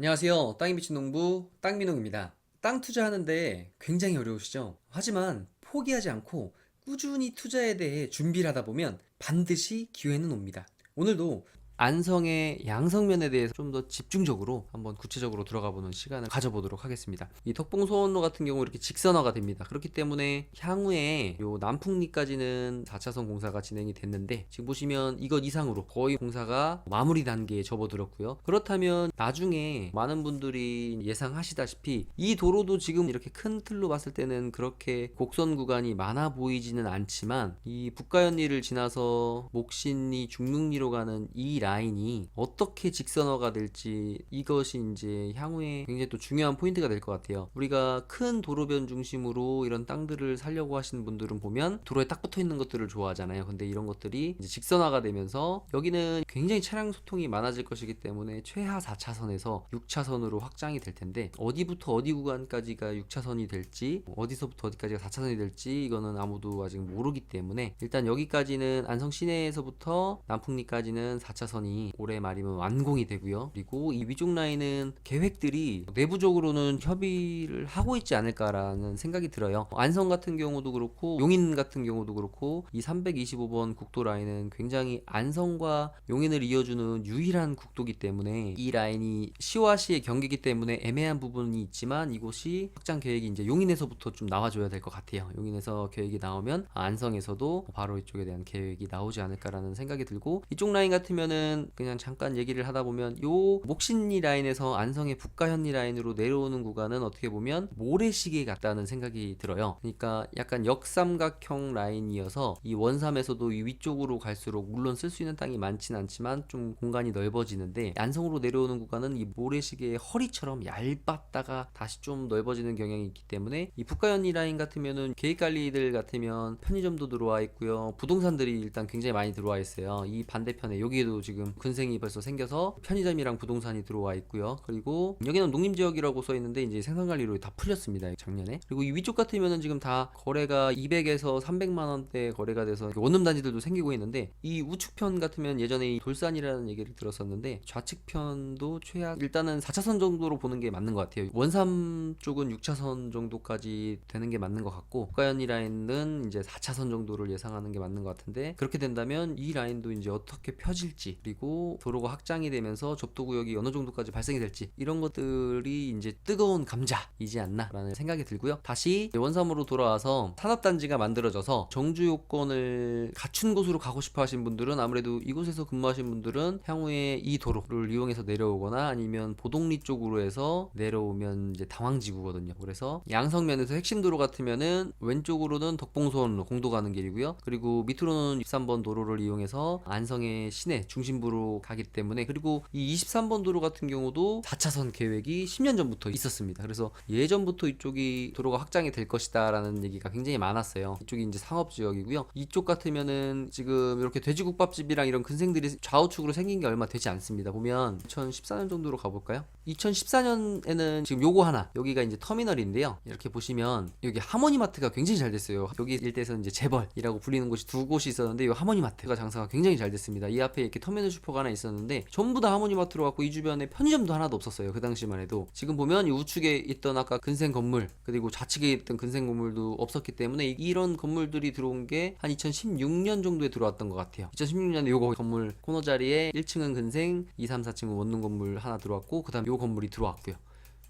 안녕하세요. 땅이 비친 농부 땅민홍입니다. 땅 투자하는데 굉장히 어려우시죠? 하지만 포기하지 않고 꾸준히 투자에 대해 준비를 하다 보면 반드시 기회는 옵니다. 오늘도 안성의 양성면에 대해서 좀 더 집중적으로 한번 구체적으로 들어가 보는 시간을 가져보도록 하겠습니다. 이 덕봉소원로 같은 경우 이렇게 직선화가 됩니다. 그렇기 때문에 향후에 요 남풍리까지는 4차선 공사가 진행이 됐는데 지금 보시면 이것 이상으로 거의 공사가 마무리 단계에 접어들었고요. 그렇다면 나중에 많은 분들이 예상하시다시피 이 도로도 지금 이렇게 큰 틀로 봤을 때는 그렇게 곡선 구간이 많아 보이지는 않지만 이 북가현리를 지나서 목신리 중릉리로 가는 이 라인이 어떻게 직선화가 될지 이것이 이제 향후에 굉장히 또 중요한 포인트가 될 것 같아요. 우리가 큰 도로변 중심으로 이런 땅들을 살려고 하시는 분들은 보면 도로에 딱 붙어 있는 것들을 좋아하잖아요. 근데 이런 것들이 이제 직선화가 되면서 여기는 굉장히 차량 소통이 많아질 것이기 때문에 최하 4차선에서 6차선으로 확장이 될 텐데 어디부터 어디 구간까지가 6차선이 될지 어디서부터 어디까지가 4차선이 될지 이거는 아무도 아직 모르기 때문에 일단 여기까지는 안성 시내에서부터 남풍리까지는 4차선이 올해 말이면 완공이 되고요. 그리고 이 위쪽 라인은 계획들이 내부적으로는 협의를 하고 있지 않을까라는 생각이 들어요. 안성 같은 경우도 그렇고 용인 같은 경우도 그렇고 이 325번 국도 라인은 굉장히 안성과 용인을 이어주는 유일한 국도기 때문에 이 라인이 시와 시의 경계이기 때문에 애매한 부분이 있지만 이곳이 확장 계획이 이제 용인에서부터 좀 나와줘야 될 것 같아요. 용인에서 계획이 나오면 안성에서도 바로 이쪽에 대한 계획이 나오지 않을까라는 생각이 들고 이쪽 라인 같으면은 그냥 잠깐 얘기를 하다 보면 요 목신리 라인에서 안성의 북가현리 라인으로 내려오는 구간은 어떻게 보면 모래시계 같다는 생각이 들어요. 그러니까 약간 역삼각형 라인이어서 이 원삼에서도 이 위쪽으로 갈수록 물론 쓸 수 있는 땅이 많진 않지만 좀 공간이 넓어지는데 안성으로 내려오는 구간은 이 모래시계의 허리처럼 얇았다가 다시 좀 넓어지는 경향이 있기 때문에 이 북가현리 라인 같으면은 계획관리들 같으면 편의점도 들어와 있고요. 부동산들이 일단 굉장히 많이 들어와 있어요. 이 반대편에 여기에도 지금 근생이 벌써 생겨서 편의점이랑 부동산이 들어와 있고요. 그리고 여기는 농림지역이라고 써 있는데 이제 생산관리로 다 풀렸습니다. 작년에. 그리고 이 위쪽 같으면은 지금 다 거래가 200에서 300만 원대 거래가 돼서 원룸 단지들도 생기고 있는데 이 우측편 같으면 예전에 이 돌산이라는 얘기를 들었었는데 좌측편도 최악 일단은 4차선 정도로 보는 게 맞는 것 같아요. 원삼 쪽은 6차선 정도까지 되는 게 맞는 것 같고 북가현리 라인은 이제 4차선 정도를 예상하는 게 맞는 것 같은데 그렇게 된다면 이 라인도 이제 어떻게 펴질지 그리고 도로가 확장이 되면서 접도구역이 어느 정도까지 발생이 될지 이런 것들이 이제 뜨거운 감자이지 않나 라는 생각이 들고요. 다시 원삼으로 돌아와서 산업단지가 만들어져서 정주 요건을 갖춘 곳으로 가고 싶어 하신 분들은 아무래도 이곳에서 근무하신 분들은 향후에 이 도로를 이용해서 내려오거나 아니면 보동리 쪽으로 해서 내려오면 이제 당황지구거든요. 그래서 양성면에서 핵심 도로 같으면은 왼쪽으로는 덕봉소원로 공도 가는 길이고요. 그리고 밑으로는 23번 도로를 이용해서 안성의 시내 중심부로 가기 때문에 그리고 이 23번 도로 같은 경우도 4차선 계획이 10년 전부터 있었습니다. 그래서 예전부터 이쪽이 도로가 확장이 될 것이다 라는 얘기가 굉장히 많았어요. 이쪽이 이제 상업지역이고요. 이쪽 같으면은 지금 이렇게 돼지국밥집이랑 이런 근생들이 좌우측으로 생긴 게 얼마 되지 않습니다. 보면 2014년 정도로 가볼까요? 2014년에는 지금 요거 하나 여기가 이제 터미널인데요. 이렇게 보시면 여기 하모니마트가 굉장히 잘 됐어요. 여기 일대에서는 이제 재벌이라고 불리는 곳이 두 곳이 있었는데 이 하모니마트가 장사가 굉장히 잘 됐습니다. 이 앞에 이렇게 터미널 슈퍼가 하나 있었는데 전부 다 하모니마트로 갖고 이 주변에 편의점도 하나도 없었어요. 그 당시만 해도. 지금 보면 이 우측에 있던 아까 근생 건물 그리고 좌측에 있던 근생 건물도 없었기 때문에 이런 건물들이 들어온 게 한 2016년 정도에 들어왔던 것 같아요. 2016년에 요거 건물 코너 자리에 1층은 근생 2, 3, 4층은 원룸 건물 하나 들어왔고 그 다음 요 건물이 들어왔고요.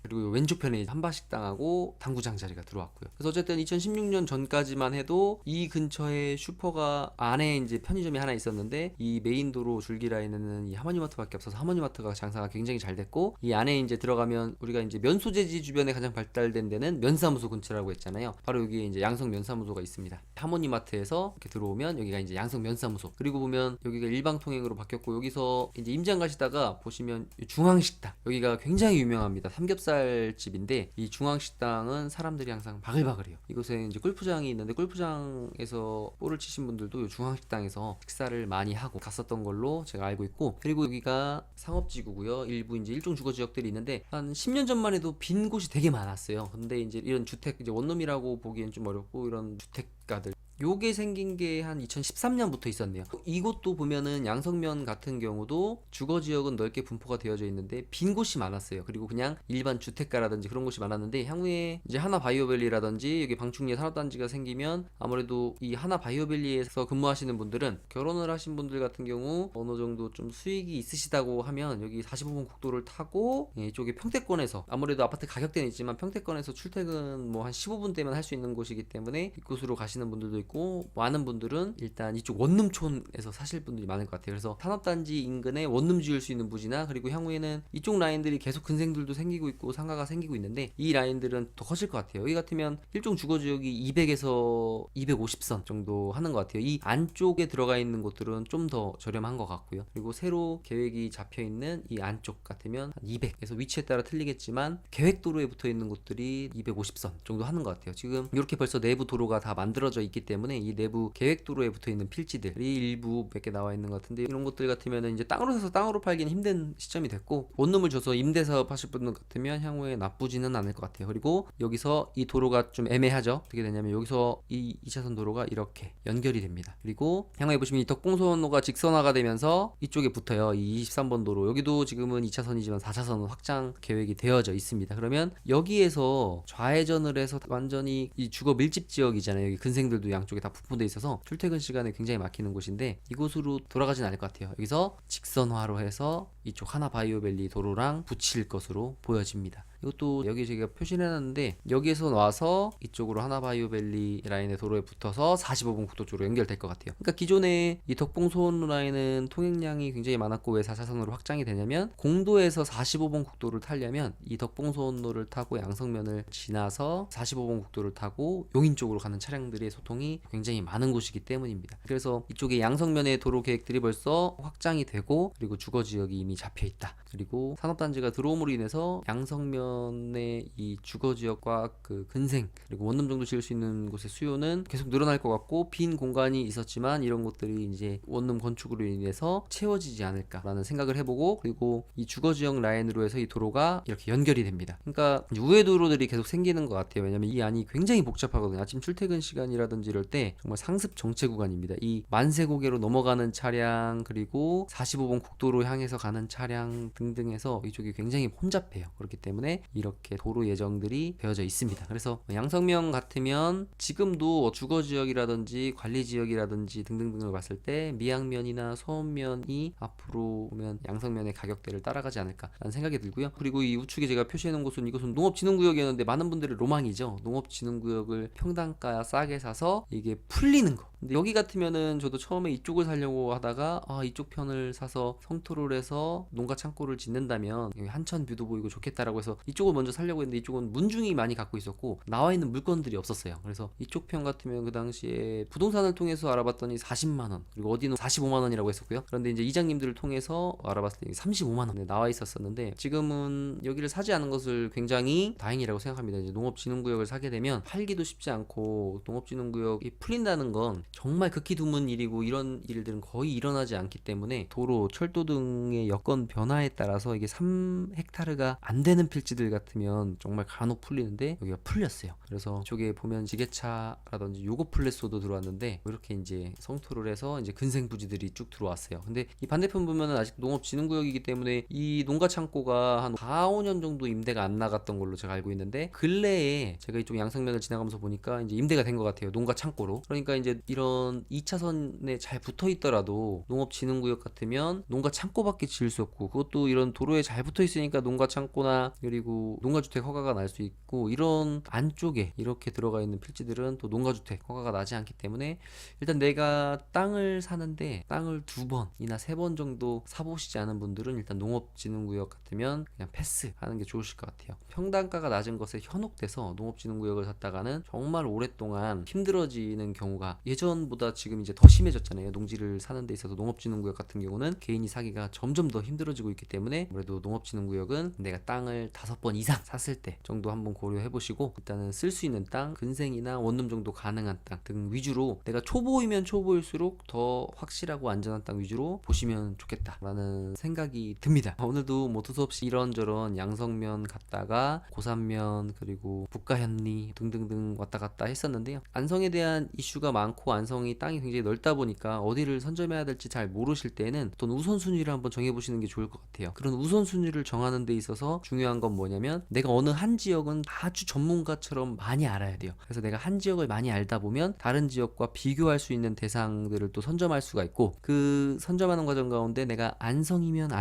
그리고 왼쪽편에 한바식당하고 당구장 자리가 들어왔고요. 그래서 어쨌든 2016년 전까지만 해도 이 근처에 슈퍼가 안에 이제 편의점이 하나 있었는데 이 메인 도로 줄기 라인에는 이 하모니마트밖에 없어서 하모니마트가 장사가 굉장히 잘 됐고 이 안에 이제 들어가면 우리가 이제 면소재지 주변에 가장 발달된 데는 면사무소 근처라고 했잖아요. 바로 여기에 이제 양성 면사무소가 있습니다. 하모니마트에서 이렇게 들어오면 여기가 이제 양성 면사무소. 그리고 보면 여기가 일방 통행으로 바뀌었고 여기서 이제 임장 가시다가 보시면 중앙식당 여기가 굉장히 유명합니다. 삼겹살 집인데 이 중앙식당은 사람들이 항상 바글바글해요. 이곳에 이제 골프장이 있는데 골프장에서 볼을 치신 분들도 중앙식당에서 식사를 많이 하고 갔었던 걸로 제가 알고 있고 그리고 여기가 상업지구고요. 일부 이제 일종 주거 지역들이 있는데 한 10년 전만 해도 빈 곳이 되게 많았어요. 근데 이제 이런 주택 이제 원룸이라고 보기엔 좀 어렵고 이런 주택가들 요게 생긴 게 한 2013년부터 있었네요. 이곳도 보면은 양성면 같은 경우도 주거 지역은 넓게 분포가 되어져 있는데 빈 곳이 많았어요. 그리고 그냥 일반 주택가라든지 그런 곳이 많았는데 향후에 이제 하나 바이오밸리라든지 여기 방충리 산업단지가 생기면 아무래도 이 하나 바이오밸리에서 근무하시는 분들은 결혼을 하신 분들 같은 경우 어느 정도 좀 수익이 있으시다고 하면 여기 45번 국도를 타고 이쪽에 평택권에서 아무래도 아파트 가격대는 있지만 평택권에서 출퇴근 뭐 한 15분 대면 할 수 있는 곳이기 때문에 이곳으로 가시는 분들도 있고, 많은 분들은 일단 이쪽 원룸촌에서 사실 분들이 많을 것 같아요. 그래서 산업단지 인근에 원룸 지을 수 있는 부지나, 그리고 향후에는 이쪽 라인들이 계속 근생들도 생기고 있고 상가가 생기고 있는데 이 라인들은 더 커질 것 같아요. 여기 같으면 일종 주거지역이 200에서 250선 정도 하는 것 같아요. 이 안쪽에 들어가 있는 곳들은 좀 더 저렴한 것 같고요. 그리고 새로 계획이 잡혀 있는 이 안쪽 같으면 200에서 위치에 따라 틀리겠지만 계획도로에 붙어 있는 곳들이 250선 정도 하는 것 같아요. 지금 이렇게 벌써 내부 도로가 다 만들어져 있기 때문에 이 내부 계획도로에 붙어 있는 필지들이 일부 몇 개 나와 있는 것 같은데, 이런 것들 같으면 이제 땅으로 사서 땅으로 팔기는 힘든 시점이 됐고, 원룸을 줘서 임대 사업 하실 분들 같으면 향후에 나쁘지는 않을 것 같아요. 그리고 여기서 이 도로가 좀 애매하죠. 어떻게 되냐면 여기서 이 2차선 도로가 이렇게 연결이 됩니다. 그리고 향후에 보시면 이 덕봉선로가 직선화가 되면서 이쪽에 붙어요. 이 23번 도로, 여기도 지금은 2차선이지만 4차선 확장 계획이 되어져 있습니다. 그러면 여기에서 좌회전을 해서 완전히 이 주거 밀집 지역이잖아요. 여기 근생들도 양쪽에 다 분포돼 있어서 출퇴근 시간에 굉장히 막히는 곳인데 이곳으로 돌아가진 않을 것 같아요. 여기서 직선화로 해서 이쪽 하나 바이오밸리 도로랑 붙일 것으로 보여집니다. 이것도 여기 제가 표시를 해놨는데 여기에서 와서 이쪽으로 하나바이오밸리 라인의 도로에 붙어서 45번 국도 쪽으로 연결될 것 같아요. 그러니까 기존에 이 덕봉소원로 라인은 통행량이 굉장히 많았고 왜 4차선으로 확장이 되냐면 공도에서 45번 국도를 타려면 이 덕봉소원로를 타고 양성면을 지나서 45번 국도를 타고 용인 쪽으로 가는 차량들의 소통이 굉장히 많은 곳이기 때문입니다. 그래서 이쪽에 양성면의 도로 계획들이 벌써 확장이 되고, 그리고 주거지역이 이미 잡혀있다. 그리고 산업단지가 들어옴으로 인해서 양성면의 이 주거지역과 그 근생 그리고 원룸 정도 지을 수 있는 곳의 수요는 계속 늘어날 것 같고, 빈 공간이 있었지만 이런 곳들이 이제 원룸 건축으로 인해서 채워지지 않을까라는 생각을 해보고, 그리고 이 주거지역 라인으로 해서 이 도로가 이렇게 연결이 됩니다. 그러니까 우회 도로들이 계속 생기는 것 같아요. 왜냐면 이 안이 굉장히 복잡하거든요. 아침 출퇴근 시간이라든지 이럴 때 정말 상습 정체 구간입니다. 이 만세고개로 넘어가는 차량, 그리고 45번 국도로 향해서 가는 차량 등등해서 이쪽이 굉장히 혼잡해요. 그렇기 때문에 이렇게 도로 예정들이 되어져 있습니다. 그래서 양성면 같으면 지금도 주거지역이라든지 관리지역이라든지 등등등을 봤을 때 미양면이나 소원면이 앞으로 보면 양성면의 가격대를 따라가지 않을까라는 생각이 들고요. 그리고 이 우측에 제가 표시해놓은 곳은, 이곳은 농업진흥구역이었는데 많은 분들의 로망이죠. 농업진흥구역을 평당가 싸게 사서 이게 풀리는 거. 근데 여기 같으면은 저도 처음에 이쪽을 사려고 하다가 이쪽 편을 사서 성토를 해서 농가 창고를 짓는다면 여기 한천 뷰도 보이고 좋겠다라고 해서 이쪽을 먼저 사려고 했는데, 이쪽은 문중이 많이 갖고 있었고 나와 있는 물건들이 없었어요. 그래서 이쪽 편 같으면 그 당시에 부동산을 통해서 알아봤더니 40만원, 그리고 어디는 45만원이라고 했었고요. 그런데 이제 이장님들을 통해서 알아봤을 때 35만원에 나와 있었었는데, 지금은 여기를 사지 않은 것을 굉장히 다행이라고 생각합니다. 이제 농업진흥구역을 사게 되면 팔기도 쉽지 않고, 농업진흥구역이 풀린다는 건 정말 극히 드문 일이고, 이런 일들은 거의 일어나지 않기 때문에 도로, 철도 등의 여건 변화에 따라서 이게 3헥타르가 안 되는 필지들 같으면 정말 간혹 풀리는데 여기가 풀렸어요. 그래서 이쪽에 보면 지게차라든지 요거플레소도 들어왔는데 이렇게 이제 성토를 해서 이제 근생 부지들이 쭉 들어왔어요. 근데 이 반대편 보면은 아직 농업진흥구역이기 때문에 이 농가 창고가 한 4, 5년 정도 임대가 안 나갔던 걸로 제가 알고 있는데, 근래에 제가 이쪽 양성면을 지나가면서 보니까 이제 임대가 된 것 같아요. 농가 창고로. 그러니까 이제 이런 2차선에 잘 붙어 있더라도 농업진흥구역 같으면 농가 창고밖에 지을 수 없고, 그것도 이런 도로에 잘 붙어 있으니까 농가 창고나 그리고 농가주택 허가가 날 수 있고, 이런 안쪽에 이렇게 들어가 있는 필지들은 또 농가주택 허가가 나지 않기 때문에 일단 내가 땅을 사는데 땅을 2번이나 3번 정도 사보시지 않은 분들은 일단 농업진흥구역 같으면 그냥 패스하는 게 좋으실 것 같아요. 평당가가 낮은 것에 현혹돼서 농업진흥구역을 샀다가는 정말 오랫동안 힘들어지는 경우가 예전보다 지금 이제 더 심해졌잖아요. 농지를 사는 데 있어서 농업진흥구역 같은 경우는 개인이 사기가 점점 더 힘들어지고 있기 때문에 아무래도 농업진흥구역은 내가 땅을 5번 이상 샀을 때 정도 한번 고려해 보시고, 일단은 쓸 수 있는 땅, 근생이나 원룸 정도 가능한 땅 등 위주로, 내가 초보이면 초보일수록 더 확실하고 안전한 땅 위주로 보시면 좋겠다라는 생각이 듭니다. 오늘도 뭐 두서없이 이런저런 양성면 갔다가 고산면 그리고 북가현리 등등등 왔다 갔다 했었는데요. 안성에 대한 이슈가 많고 안성이 땅이 굉장히 넓다 보니까 어디를 선점해야 될지 잘 모르실 때는 어떤 우선순위를 한번 정해보시는 게 좋을 것 같아요. 그런 우선순위를 정하는 데 있어서 중요한 건 뭐냐면, 내가 어느 한 지역은 아주 전문가처럼 많이 알아야 돼요. 그래서 내가 한 지역을 많이 알다 보면 다른 지역과 비교할 수 있는 대상들을 또 선점할 수가 있고, 그 선점하는 과정 가운데 내가 안성이면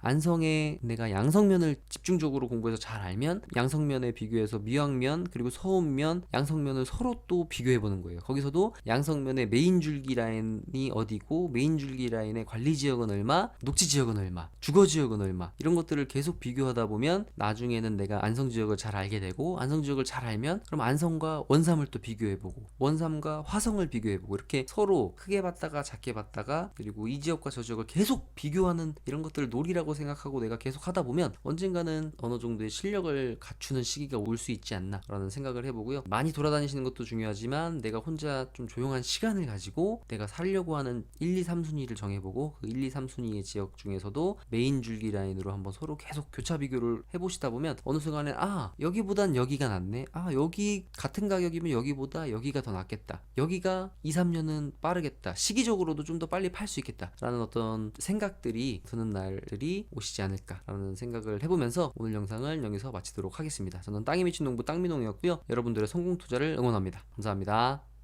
안성에 내가 양성면을 집중적으로 공부해서 잘 알면 양성면에 비교해서 미왕면 그리고 서운면, 양성면을 서로 또 비교해 보는 거예요. 거기서도 양성면의 메인 줄기 라인이 어디고, 메인 줄기 라인의 관리 지역은 얼마, 녹지 지역은 얼마, 주거 지역은 얼마, 이런 것들을 계속 비교하다 보면 나중에는 내가 안성 지역을 잘 알게 되고, 안성 지역을 잘 알면 그럼 안성과 원삼을 또 비교해 보고, 원삼과 화성을 비교해 보고, 이렇게 서로 크게 봤다가 작게 봤다가, 그리고 이 지역과 저 지역을 계속 비교하는 이런 것들을 놀이라고 생각하고 내가 계속 하다 보면 언젠가는 어느 정도의 실력을 갖추는 시기가 올 수 있지 않나 라는 생각을 해보고요. 많이 돌아다니시는 것도 중요하지만 내가 혼자 좀 조용한 시간을 가지고 내가 살려고 하는 1, 2, 3순위를 정해보고, 그 1, 2, 3순위의 지역 중에서도 메인 줄기 라인으로 한번 서로 계속 교차 비교를 해보시다 보면 어느 순간에 여기보단 여기가 낫네, 여기 같은 가격이면 여기보다 여기가 더 낫겠다, 여기가 2, 3년은 빠르겠다, 시기적으로도 좀 더 빨리 팔 수 있겠다 라는 어떤 생각들이 드는 날들이 오시지 않을까 라는 생각을 해보면서 오늘 영상을 여기서 마치도록 하겠습니다. 저는 땅에 미친 농부 땅민홍이었고요. 여러분들의 성공 투자를 응원합니다. 감사합니다.